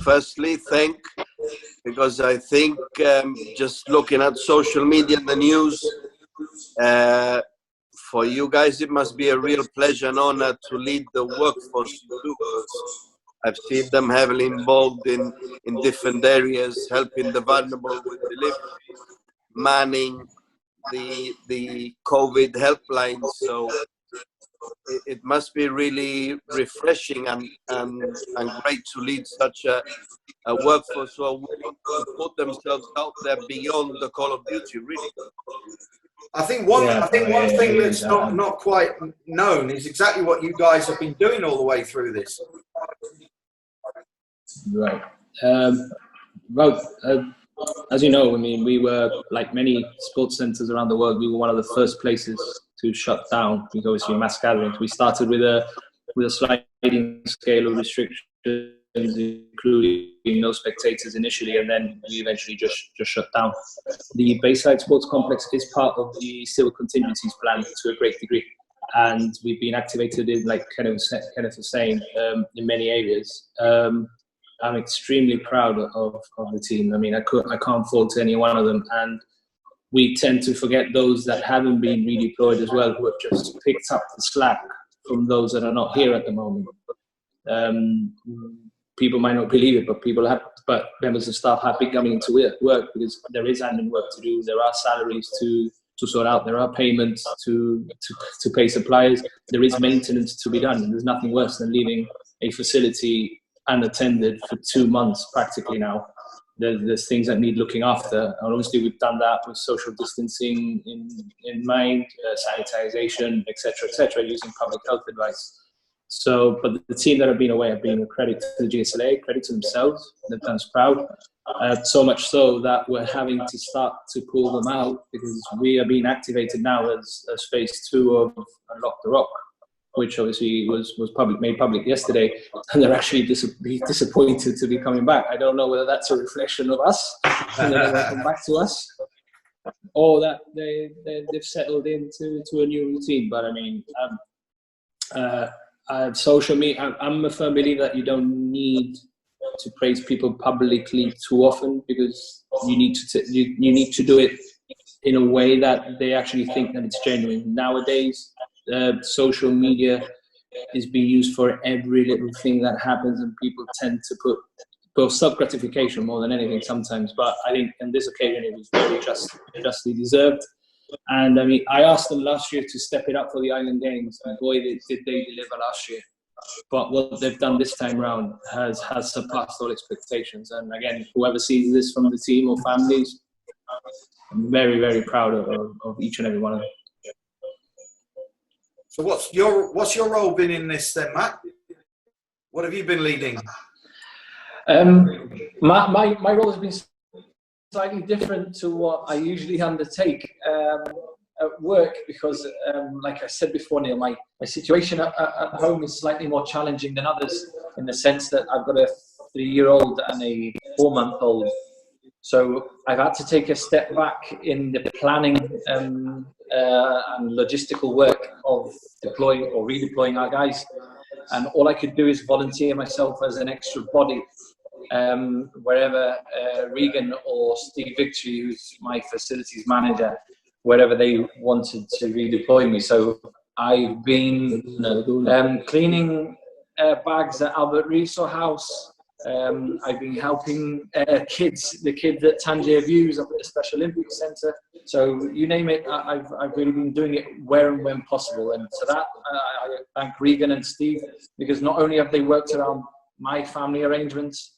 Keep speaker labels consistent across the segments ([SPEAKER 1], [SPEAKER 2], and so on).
[SPEAKER 1] firstly thank, because I think just looking at social media and the news, for you guys, it must be a real pleasure and honor to lead the workforce you do. I've seen them heavily involved in different areas, helping the vulnerable with delivery, manning the COVID helplines. So it must be really refreshing and great to lead such a workforce who are willing to put themselves out there beyond the call of duty, really.
[SPEAKER 2] I think one thing that's not quite known is exactly what you guys have been doing all the way through this.
[SPEAKER 3] Right. As you know, I mean, we were, like many sports centres around the world, we were one of the first places to shut down, because obviously mass gatherings. We started with a sliding scale of restrictions, including no spectators initially, and then we eventually just shut down. The Bayside Sports Complex is part of the civil contingencies plan to a great degree, and we've been activated in, like Kenneth was saying, in many areas. I'm extremely proud of the team. I mean, I can't fault any one of them, and we tend to forget those that haven't been redeployed as well, who have just picked up the slack from those that are not here at the moment. People might not believe it, but members of staff have been coming into work because there is admin work to do. There are salaries to sort out. There are payments to pay suppliers. There is maintenance to be done. And there's nothing worse than leaving a facility unattended for 2 months practically now. There's things that need looking after. And obviously we've done that with social distancing in mind, sanitization, etc., using public health advice. So, but the team that have been away have been a credit to the GSLA, credit to themselves. They've done us proud. So much so that we're having to start to pull them out, because we are being activated now as phase 2 of Unlock the Rock, which obviously was made public yesterday, and they're actually disappointed to be coming back. I don't know whether that's a reflection of us, and they won't come back to us, or that they've settled into a new routine. But I mean, social media, I'm a firm believer that you don't need to praise people publicly too often, because you need to do it in a way that they actually think that it's genuine. Nowadays, social media is being used for every little thing that happens, and people tend to put both self-gratification more than anything sometimes. But I think on this occasion it was very justly deserved. And I mean, I asked them last year to step it up for the Island Games, and boy, did they deliver last year. But what they've done this time round has surpassed all expectations. And again, whoever sees this from the team or families, I'm very, very proud of each and every one of them.
[SPEAKER 2] So what's your role been in this then, Matt? What have you been leading?
[SPEAKER 4] My role has been slightly different to what I usually undertake at work, because like I said before, Neil, my situation at home is slightly more challenging than others, in the sense that I've got a 3-year-old and a 4-month-old. So I've had to take a step back in the planning and logistical work of deploying or redeploying our guys. And all I could do is volunteer myself as an extra body wherever Regan or Steve Victory, who's my facilities manager, wherever they wanted to redeploy me. So I've been cleaning bags at Albert Riso House. I've been helping the kids at Tangier Views up at the Special Olympics Centre. So you name it, I've really been doing it where and when possible. And for that, I thank Regan and Steve, because not only have they worked around my family arrangements,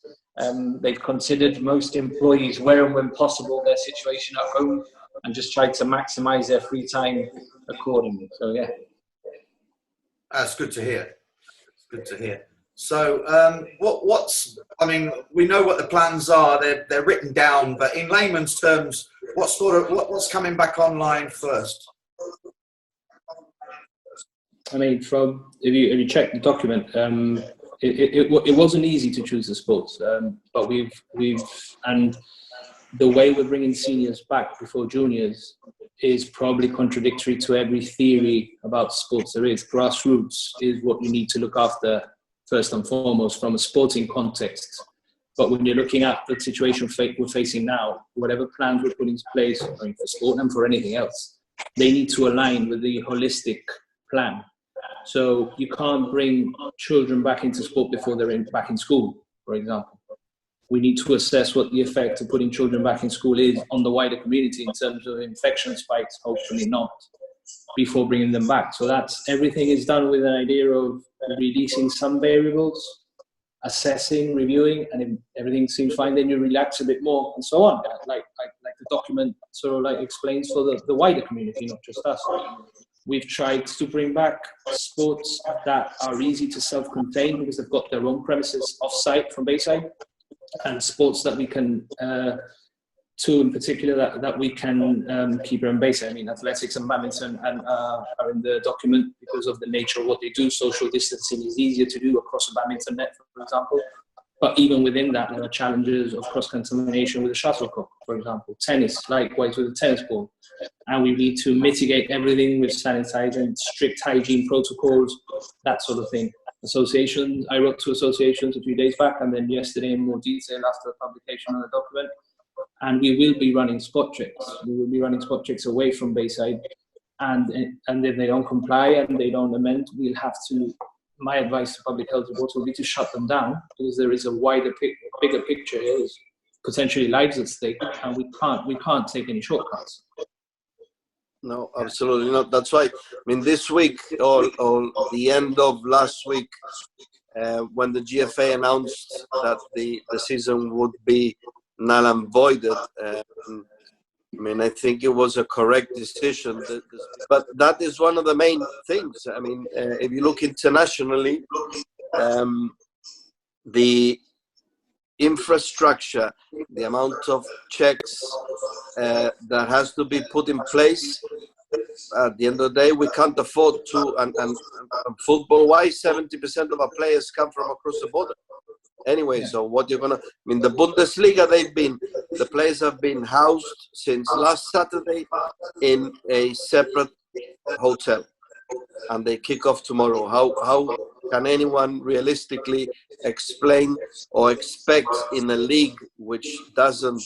[SPEAKER 4] they've considered most employees where and when possible their situation at home, and just tried to maximise their free time accordingly. So yeah.
[SPEAKER 2] That's good to hear. Good to hear. So I mean, we know what the plans are, they're written down, but in layman's terms, what's coming back online first?
[SPEAKER 3] I mean, if you check the document, it wasn't easy to choose the sports, but and the way we're bringing seniors back before juniors is probably contradictory to every theory about sports there is. Grassroots is what you need to look after first and foremost from a sporting context. But when you're looking at the situation we're facing now, whatever plans we're putting into place, I mean, for sport and for anything else, they need to align with the holistic plan. So you can't bring children back into sport before they're back in school, for example. We need to assess what the effect of putting children back in school is on the wider community in terms of infection spikes, hopefully not, before bringing them back. So everything is done with an idea of releasing some variables, assessing, reviewing, and if everything seems fine, then you relax a bit more, and so on. Like the document sort of like explains for the wider community, not just us. We've tried to bring back sports that are easy to self-contain because they've got their own premises off-site from Bayside, and sports that we can, two in particular that we can keep around Bayside. I mean, athletics and badminton are in the document because of the nature of what they do. Social distancing is easier to do across a badminton net, for example. But even within that, there are challenges of cross-contamination with a shuttlecock, for example. Tennis, likewise with a tennis ball. And we need to mitigate everything with sanitizing, strict hygiene protocols, that sort of thing. Associations, I wrote to associations a few days back, and then yesterday in more detail after the publication of the document. And we will be running spot checks. We will be running spot checks away from Bayside. And if they don't comply and they don't amend, we'll have to, my advice to Public Health Gibraltar will be to shut them down, because there is a bigger picture here. There's potentially lives at stake, and we can't take any shortcuts.
[SPEAKER 1] No, absolutely not. That's why, I mean, this week or the end of last week, when the GFA announced that the season would be null and voided, I mean, I think it was a correct decision. But that is one of the main things. I mean, if you look internationally, the infrastructure, the amount of checks that has to be put in place, at the end of the day, we can't afford to, and football-wise, 70% of our players come from across the border. Anyway, so what you're gonna, I mean, the Bundesliga, the players have been housed since last Saturday in a separate hotel, and they kick off tomorrow. How can anyone realistically explain or expect in a league which doesn't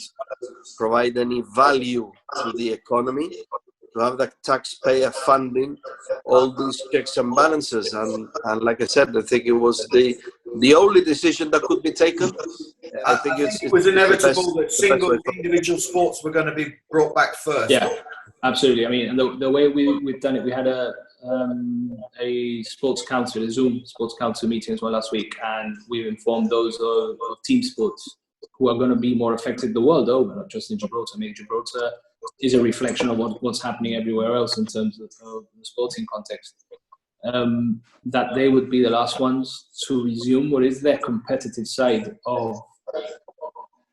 [SPEAKER 1] provide any value to the economy to have the taxpayer funding all these checks and balances? And like I said, I think it was the only decision that could be taken. I think it was
[SPEAKER 2] inevitable that single individual sports were going to be brought back first.
[SPEAKER 3] Yeah, absolutely. I mean, and the way we've done it, we had a sports council, a Zoom sports council meeting as well last week, and we've informed those of team sports who are going to be more affected the world over, not just in Gibraltar. I mean, Gibraltar is a reflection of what's happening everywhere else in terms of the sporting context. That they would be the last ones to resume what is their competitive side of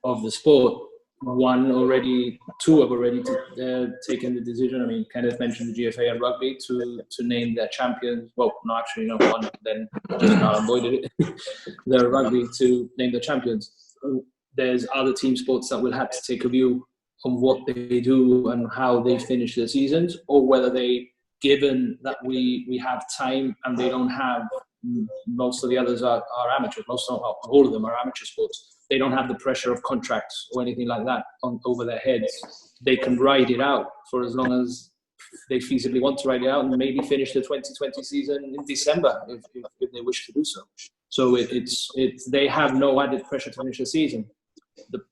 [SPEAKER 3] the sport. Two have already taken the decision. I mean, Kenneth mentioned the GFA and rugby to name their champions. Well, no, actually, not one. Then just now avoided it. The rugby to name the champions. There's other team sports that will have to take a view on what they do and how they finish their seasons, or whether they, given that we have time and they don't have, most of the others are amateurs, all of them are amateur sports. They don't have the pressure of contracts or anything like that over their heads. They can ride it out for as long as they feasibly want to ride it out, and maybe finish the 2020 season in December if they wish to do so. So they have no added pressure to finish the season. The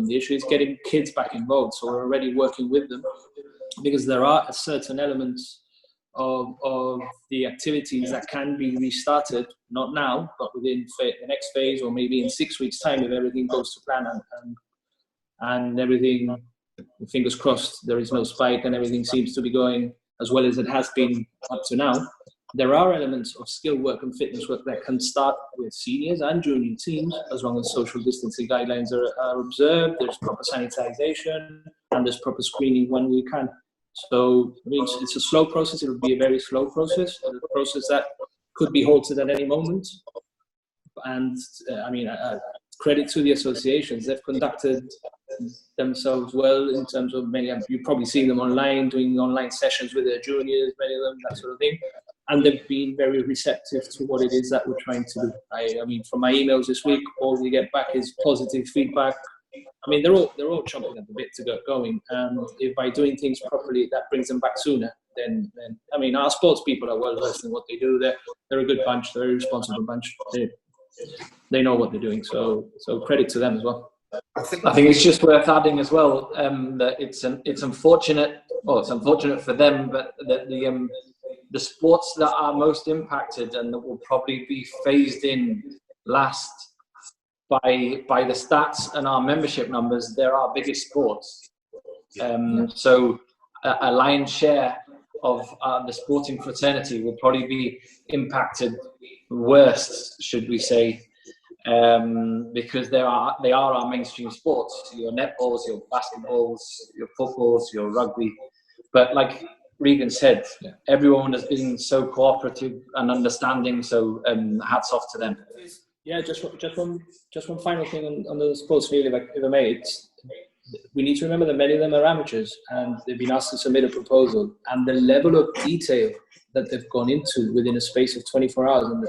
[SPEAKER 3] issue is getting kids back involved. So we're already working with them, because there are certain elements of the activities that can be restarted, not now, but within the next phase, or maybe in 6 weeks' time if everything goes to plan and everything, fingers crossed, there is no spike and everything seems to be going as well as it has been up to now. There are elements of skill work and fitness work that can start with seniors and junior teams, as long as social distancing guidelines are observed, there's proper sanitization, and there's proper screening when we can. So I mean, it's a slow process. It will be a very slow process, a process that could be halted at any moment. And I mean, credit to the associations. They've conducted themselves well in terms of you've probably seen them online, doing online sessions with their juniors, many of them, that sort of thing. and they've been very receptive to what it is that we're trying to do. I mean, from my emails this week, all we get back is positive feedback. I mean, they're all chomping at the bit to get going, and if by doing things properly that brings them back sooner, then I mean, our sports people are well versed in what they do. They're a good bunch. They're a responsible bunch. They know what they're doing. So credit to them as well.
[SPEAKER 4] I think it's just worth adding as well that it's unfortunate. Well, it's unfortunate for them, but that the sports that are most impacted and that will probably be phased in last by the stats and our membership numbers, they're our biggest sports. So a lion's share of the sporting fraternity will probably be impacted worst, should we say, because they are our mainstream sports. Your netballs, your basketballs, your footballs, your rugby. But like Regan said, everyone has been so cooperative and understanding. So hats off to them.
[SPEAKER 3] Yeah, just one final thing on the sports field, if I may. We need to remember that many of them are amateurs and they've been asked to submit a proposal, and the level of detail that they've gone into within a space of 24 hours and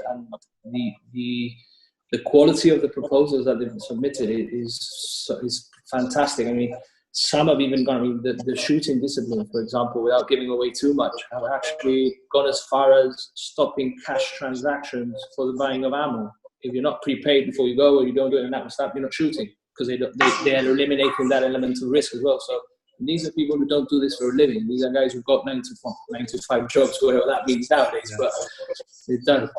[SPEAKER 3] the quality of the proposals that they've submitted is fantastic. I mean, some have even gone, I mean, the shooting discipline, for example, without giving away too much, have actually gone as far as stopping cash transactions for the buying of ammo. If you're not prepaid before you go, or you don't do it in that step, you're not shooting, because they are eliminating that element of risk as well. So these are people who don't do this for a living. These are guys who've got 9 to 5 jobs, whatever that means nowadays, but they've done it.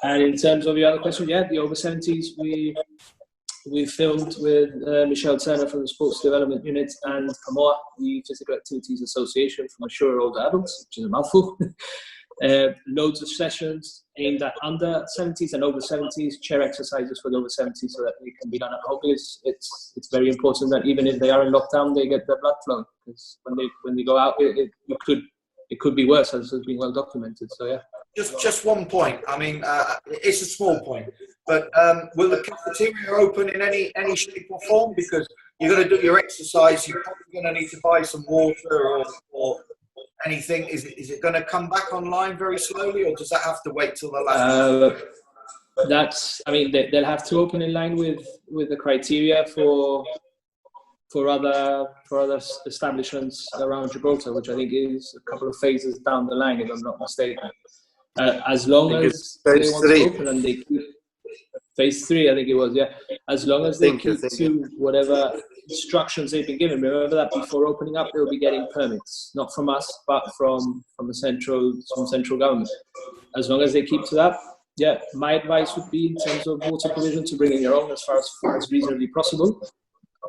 [SPEAKER 3] And in terms of your other question, the over 70s, we filmed with Michelle Turner from the Sports Development Unit and PAMOA, the Physical Activities Association for Mature Older Adults, which is a mouthful. Loads of sessions aimed at under 70s and over 70s, chair exercises for the over 70s so that they can be done at home. It's very important that even if they are in lockdown, they get their blood flowing, because when they go out, it could be worse, as has been well documented. So yeah.
[SPEAKER 2] Just one point. I mean, it's a small point, but will the cafeteria open in any shape or form? Because you're going to do your exercise, you're probably going to need to buy some water or anything. Is it going to come back online very slowly, or does that have to wait till the last?
[SPEAKER 3] I mean, they'll have to open in line with the criteria for other establishments around Gibraltar, which I think is a couple of phases down the line, if I'm not mistaken. As long as they want to open and they keep phase 3, I think it was, as long as they keep to whatever instructions they've been given. Remember that before opening up, they'll be getting permits, not from us, but from central government. As long as they keep to that, my advice would be in terms of water provision to bring in your own as far as reasonably possible.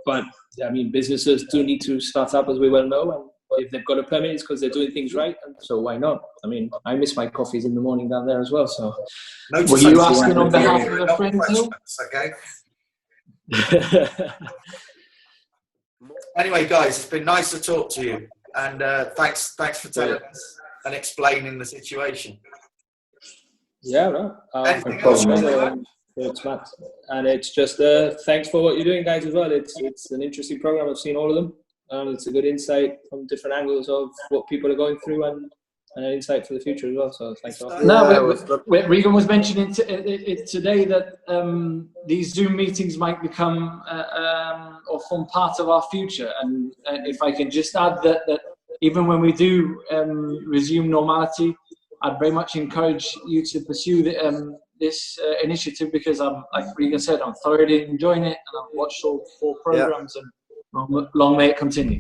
[SPEAKER 3] But I mean, businesses do need to start up, as we well know, and if they've got a permit, it's because they're doing things right, and so why not? I mean, I miss my coffees in the morning down there as well. So,
[SPEAKER 4] were you asking on behalf of a friend too?
[SPEAKER 2] Okay. Anyway, guys, it's been nice to talk to you, and thanks for telling us and explaining the situation.
[SPEAKER 3] Yeah, right. It's Matt, and it's just thanks for what you're doing, guys, as well. It's an interesting program. I've seen all of them. It's a good insight from different angles of what people are going through, and an insight for the future as well. So thanks a lot.
[SPEAKER 4] No, Regan was mentioning it today that these Zoom meetings might become or form part of our future. And if I can just add that even when we do resume normality, I'd very much encourage you to pursue this initiative, because like Regan said, I'm thoroughly enjoying it, and I've watched all 4 programs, and long may it continue.